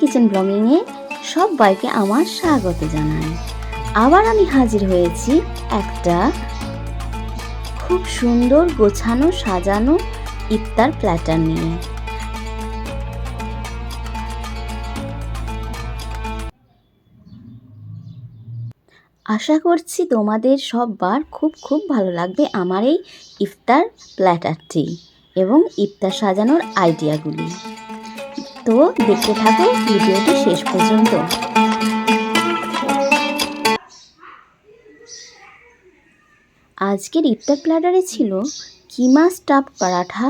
Kitchen ব্লগিংয়ে সবাইকে আমার স্বাগত জানাই। আবার আমি হাজির হয়েছি একটা খুব সুন্দর গোছানো সাজানো ইফতার প্ল্যাটার নিয়ে। আশা করছি তোমাদের সবার খুব ভালো লাগবে আমার এই ইফতার প্ল্যাটারটি এবং ইফতার সাজানোর আইডিয়াগুলি। তো দেখতে থাকো ভিডিওটি শেষ পর্যন্ত। আজকের ইফতার প্ল্যাটারে ছিল কিমা স্টাফ পারাঠা,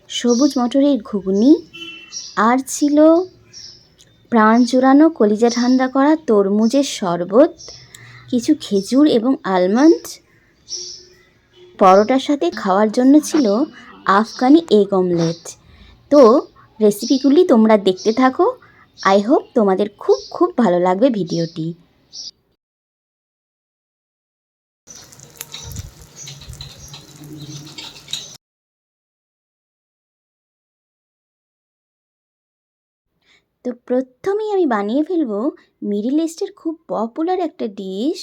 সবুজ মটরের ঘুগনি, আর ছিল প্রাণ জোড়ানো কলিজা ঠান্ডা করা তরমুজের শরবত, কিছু খেজুর এবং আলমন্ড। পরোটার সাথে খাওয়ার জন্য ছিল আফগানি এগ অমলেট। তো রেসিপিগুলি তোমরা দেখতে থাকো। আই হোপ তোমাদের খুব ভালো লাগবে ভিডিওটি। তো প্রথমেই আমি বানিয়ে ফেলবো মিডল ইস্টের খুব পপুলার একটা ডিশ,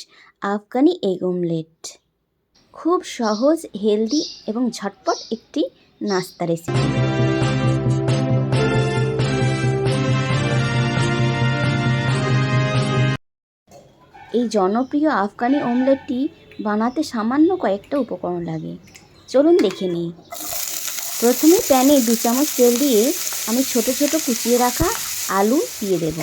আফগানি এগ অমলেট। খুব সহজ, হেলদি এবং ঝটপট একটি নাস্তা রেসিপি। এই জনপ্রিয় আফগানি অমলেটটি বানাতে সামান্য কয়েকটা উপকরণ লাগে, চলুন দেখে নিই। প্রথমে প্যানে 2 চামচ তেল দিয়ে আমি ছোট ছোট কুচিয়ে রাখা আলু দিয়ে দেব।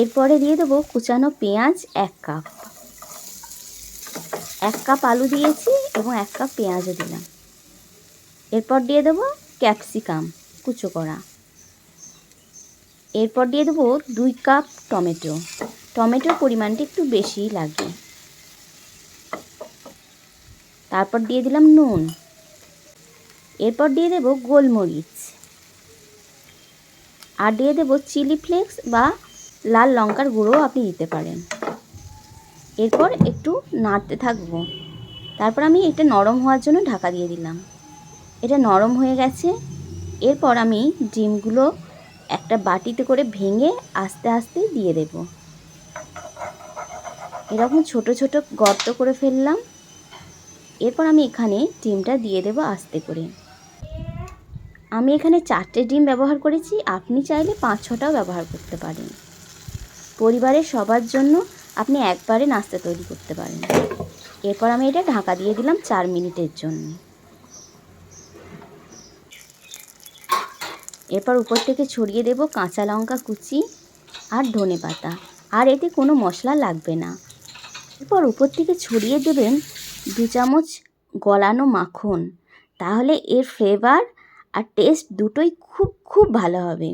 এরপরে দিয়ে দেবো কুচানো পেঁয়াজ 1 কাপ। 1 কাপ আলু দিয়েছি এবং 1 কাপ পেঁয়াজও দিলাম। এরপর দিয়ে দেবো ক্যাপসিকাম কুচো করা। এরপর দিয়ে দেবো 2 কাপ টমেটো। টমেটোর পরিমাণটা একটু বেশিই লাগে। তারপর দিয়ে দিলাম নুন। এরপর দিয়ে দেবো গোলমরিচ, আর দিয়ে দেবো চিলি ফ্লেক্স বা লাল লঙ্কার গুঁড়ো আপনি দিতে পারেন। এরপর একটু নাড়তে থাকবো। তারপর আমি এটা নরম হওয়ার জন্য ঢাকা দিয়ে দিলাম। এটা নরম হয়ে গেছে। এরপর আমি ডিমগুলো একটা বাটিতে করে ভেঙে আস্তে আস্তে দিয়ে দেব। এরকম ছোট ছোট গর্ত করে ফেললাম। এরপর আমি এখানে ডিমটা দিয়ে দেব আস্তে করে। আমি এখানে 4টে ডিম ব্যবহার করেছি, আপনি চাইলে 5-6টাও ব্যবহার করতে পারেন। পরিবারের সবার জন্য আপনি একবারে নাস্তা তৈরি করতে পারেন। এরপর আমি এটা ঢাকা দিয়ে দিলাম 4 মিনিটের জন্য। এরপর উপর থেকে ছড়িয়ে দেব কাঁচা লঙ্কা কুচি আর ধনেপাতা, আর এতে কোনো মশলা লাগবে না। এরপর উপর থেকে ছড়িয়ে দেবেন 2 চামচ গলানো মাখন। তাহলে এর ফ্লেভার আর টেস্ট দুটোই খুব ভালো হবে।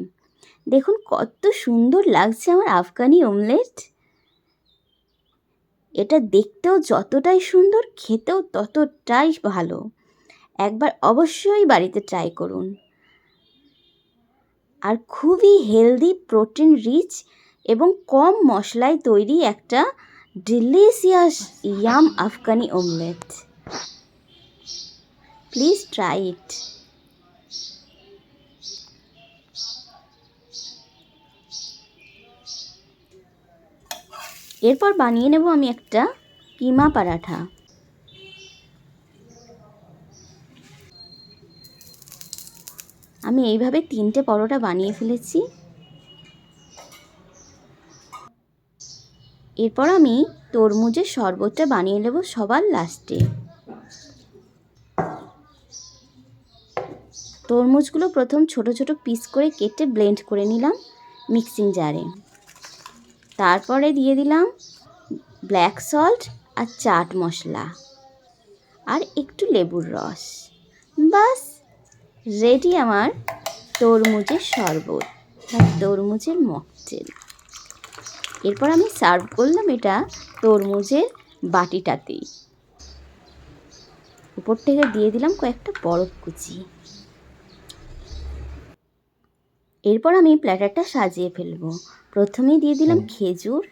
দেখুন কত সুন্দর লাগছে আমার আফগানি অমলেট। এটা দেখতেও যতটাই সুন্দর, খেতেও ততটাই ভালো। একবার অবশ্যই বাড়িতে ট্রাই করুন। আর খুবই হেলদি, প্রোটিন রিচ এবং কম মশলায় তৈরি একটা delicious yum Afghani omelette. Please try it. এরপর বানিয়ে নেব আমি একটা কিমা পারাঠা। আমি এইভাবে 3টে পরোটা বানিয়ে ফেলেছি। এরপর আমি তরমুজের শরবতটা বানিয়ে নেব সবার লাস্টে। তরমুজগুলো প্রথম ছোট ছোট পিস করে কেটে ব্লেন্ড করে নিলাম মিক্সিং জারে। তারপরে দিয়ে দিলাম ব্ল্যাক সল্ট আর চাট মশলা আর একটু লেবুর রস। বাস রেডি আমার তরমুজের শরবত বা তরমুজের মকটেল। এরপর আমি সার্ভ করলাম এটা তরমুজের বাটিটাতেই। উপর থেকে দিয়ে দিলাম কয়েকটা বরফ কুচি। এরপর আমি প্ল্যাটারটা সাজিয়ে ফেলবো। প্রথমেই দিয়ে দিলাম খেজুর,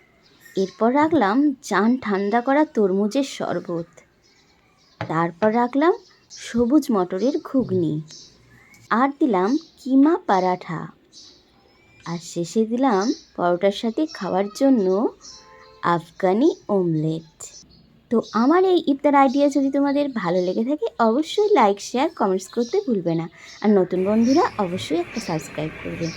এরপর রাখলাম জান ঠান্ডা করা তরমুজের শরবত, তারপর রাখলাম সবুজ মটরের ঘুগনি, আর দিলাম কিমা পারাঠা, আর শেষে দিলাম পরোটার সাথে খাওয়ার জন্য আফগানি অমলেট। তো আমার এই ইফতার আইডিয়া যদি তোমাদের ভালো লেগে থাকে অবশ্যই লাইক শেয়ার কমেন্টস করতে ভুলবে না, আর নতুন বন্ধুরা অবশ্যই একটা সাবস্ক্রাইব করবে।